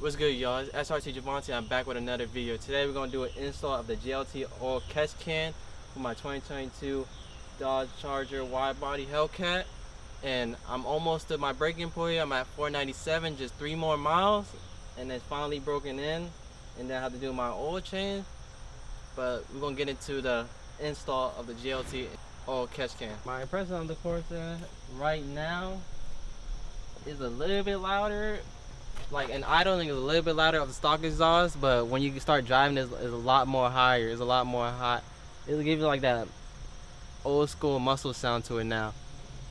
What's good, y'all? It's srt.javanti. I'm back with another video. Today we're gonna do an install of the GLT oil catch can for my 2022 Dodge Charger wide body Hellcat, and I'm almost to my break-in point. I'm at 497, just 3 more miles, and it's finally broken in. And then I have to do my oil change. But we're gonna get into the install of the GLT oil catch can. My impression on the Corsa right now is a little bit louder. Like an idling is a little bit louder of the stock exhaust, but when you start driving, it's a lot more higher. It's a lot more hot. It'll give you like that old school muscle sound to it now.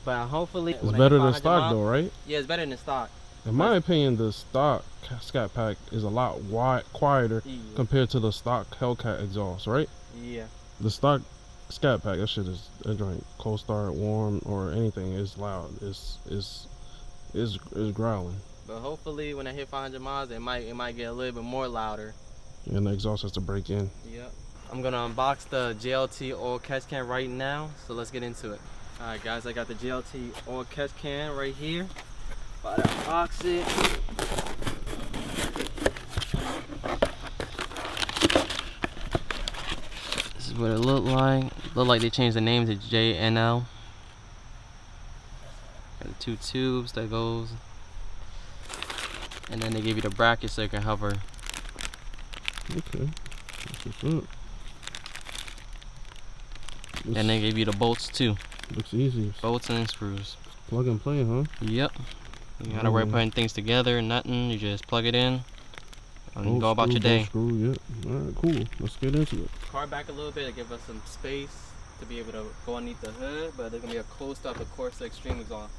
But hopefully, it's better than stock though, right? Yeah, it's better than stock. In my opinion, the stock Scat Pack is a lot quieter compared to the stock Hellcat exhaust, right? Yeah. The stock Scat Pack, that shit is enjoying cold start, warm, or anything. It's loud. It's growling. But hopefully, when I hit 500 miles, it might get a little bit more louder. And the exhaust has to break in. Yep. I'm gonna unbox the GLT oil catch can right now, so let's get into it. All right, guys, I got the GLT oil catch can right here. About to unbox it. This is what it looked like. Looked like they changed the name to JNL. Got the 2 tubes that goes. And then they give you the bracket so you can hover. Okay. That's what's up. And they give you the bolts too. Looks easy. Bolts and screws. Plug and play, huh? Yep. You gotta worry putting things together, nothing. You just plug it in and go about your day. Screw, yep. Alright, cool. Let's get into it. Car back a little bit to give us some space to be able to go underneath the hood, but there's gonna be a close up of Corsa Extreme exhaust.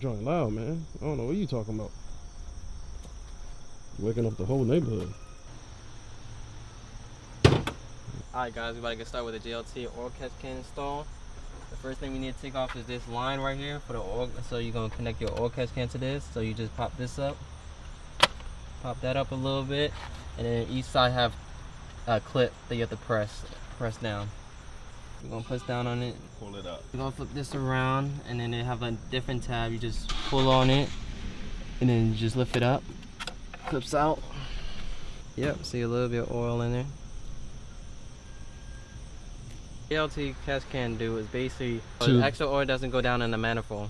Joint loud, man. I don't know what you talking about. Waking up the whole neighborhood. Alright guys, we about to get started with the GLT oil catch can install. The first thing we need to take off is this line right here for the oil. So you're gonna connect your oil catch can to this. So you just pop this up, pop that up a little bit, and then each side have a clip that you have to press down. You're gonna press down on it, Pull it up. you're gonna flip this around, and then they have a different tab. You just pull on it and then you just lift it up, clips out. Yep, see a little bit of oil in there. GLT catch can do is basically the extra oil doesn't go down in the manifold,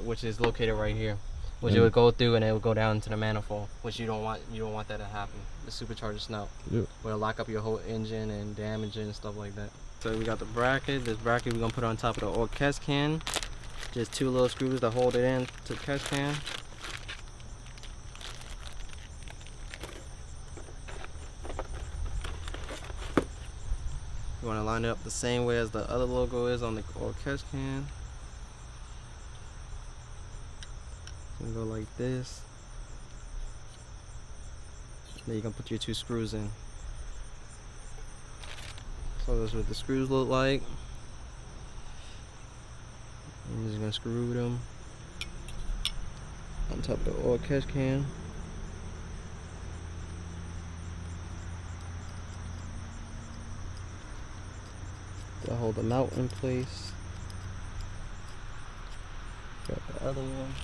which is located right here, which it would go through and it would go down into the manifold, which you don't want that to happen. The supercharger snout will lock up your whole engine and damage it and stuff like that. So we got the bracket. This bracket we're gonna put on top of the oil catch can. Just 2 little screws to hold it in to the catch can. You want to line it up the same way as the other logo is on the oil catch can. You go like this. Then you can put your 2 screws in. So that's what the screws look like. I'm just gonna screw them on top of the oil catch can. To hold the mount in place. Got the other one.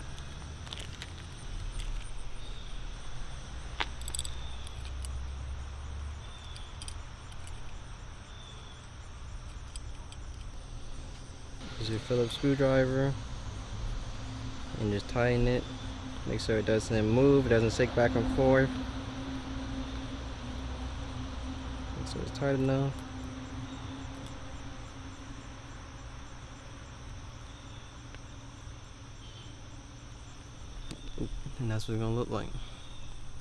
Use your Phillips screwdriver and just tighten it. Make sure it doesn't move, it doesn't shake back and forth. Make sure it's tight enough. And that's what it's gonna look like.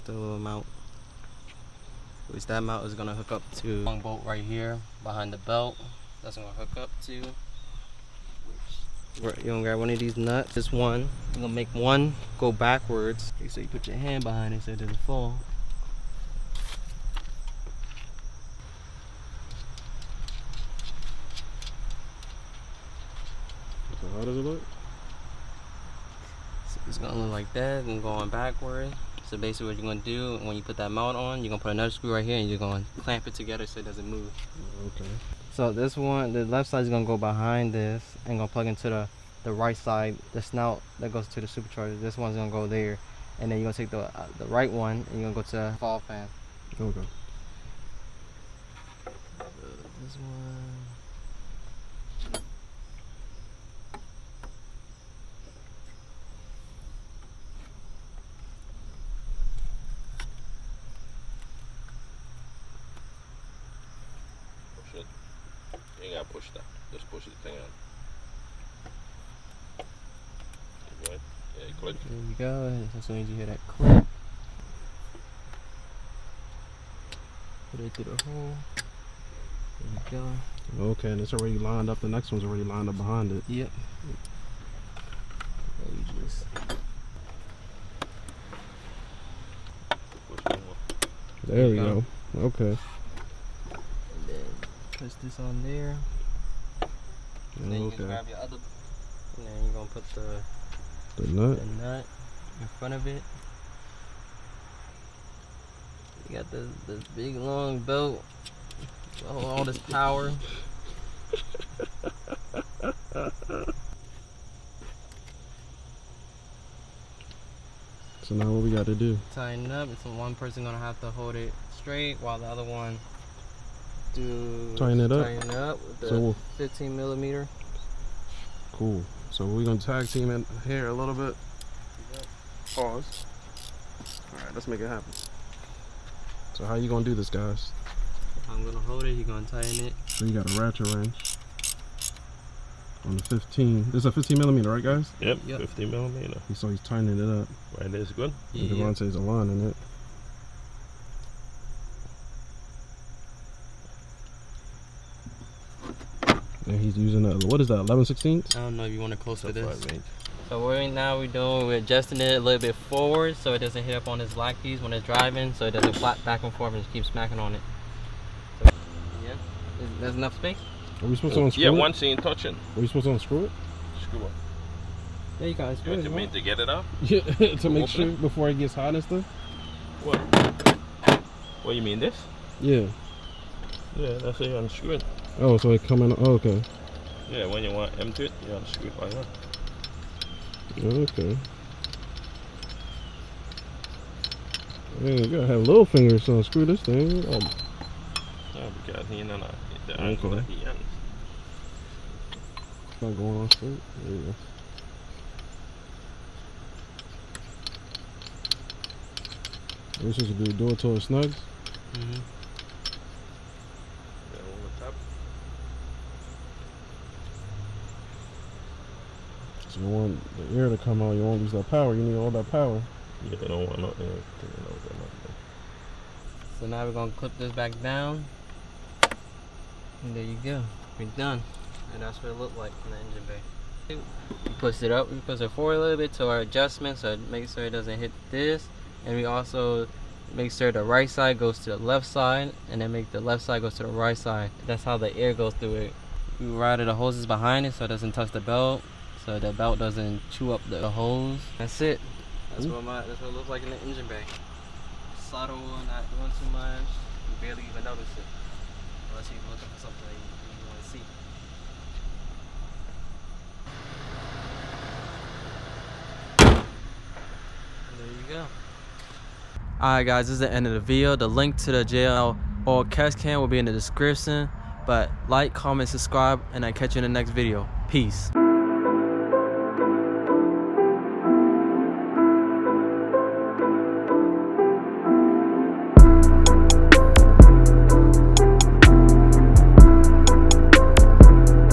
The little mount. At least that mount is gonna hook up to a long bolt right here behind the belt. That's gonna hook up to. You're gonna grab one of these nuts. This one. You're gonna make one go backwards. So you put your hand behind it so it doesn't fall. So how does it look? So it's gonna look like that and going backward. So basically what you're gonna do when you put that mount on, you're gonna put another screw right here and you're gonna clamp it together so it doesn't move. Okay. So this one, the left side is gonna go behind this and gonna plug into the right side, the snout that goes to the supercharger. This one's gonna go there, and then you're gonna take the right one and you're gonna go to the fall fan. Okay. This one. Push it. You ain't gotta push that. Just push the thing on. Right? Yeah, you click. There you go. As soon as you hear that click, put it through the hole. There you go. Okay, and it's already lined up. The next one's already lined up behind it. Yep. So you just Push one more. There we go. Okay. and then push this on there. And then you can grab your other, and then you're gonna put The nut. the nut in front of it. You got this big long belt, all this power. So now what we got to do? Tighten up. It's one person gonna have to hold it straight while the other one Tighten it up. Tighten up with the So 15 millimeter. cool. So we're gonna tag team in here a little bit. Pause. All right, let's make it happen. So how you gonna do this, guys? I'm gonna hold it. You're gonna tighten it. So you got a ratchet wrench on the 15. This is a 15 millimeter, right, guys? Yep, Yep. 50 millimeter. So he's tightening it up. Right there's good. And Javanti's aligning it. And he's using a, what is that, 11/16? I don't know if you want it close to That's this. right, mate. So we're adjusting it a little bit forward so it doesn't hit up on this black piece when it's driving, so it doesn't flap back and forth and just keep smacking on it. So, yeah, there's enough space. Are we supposed to unscrew Yeah, it? once you touch it, Are we supposed to unscrew it? screw it. Yeah, you guys. You mean to get it out? Yeah, to make Open sure it? before it gets hot and stuff? What? What, you mean this? Yeah. Yeah, that's how you unscrew it. Oh, so it coming, oh, okay. Yeah, when you want to empty it, you unscrew it like that. Okay. Man, you gotta have little fingers to unscrew this thing. Oh, Yeah, because he know the angle at the end. it's not going on straight. There you go. What we supposed to do it till it snugs? Mm-hmm. Yeah, on the top. So you want the air to come out, you won't lose that power. You need all that power. Yeah, you don't want nothing taken over nothing. So now we're gonna clip this back down, and there you go. We're done. And that's what it looked like in the engine bay. We push it up, we push it forward a little bit to our adjustment, so it makes sure it doesn't hit this. And we also make sure the right side goes to the left side, and then make the left side goes to the right side. That's how the air goes through it. We routed the hoses behind it so it doesn't touch the belt, so the belt doesn't chew up the hose. That's it. That's what it looks like in the engine bay. Subtle, not doing too much. You barely even notice it, unless you're looking for something that you want to see. There you go. Alright guys, this is the end of the video. The link to the JL oil catch can will be in the description. But like, comment, subscribe, and I'll catch you in the next video. Peace.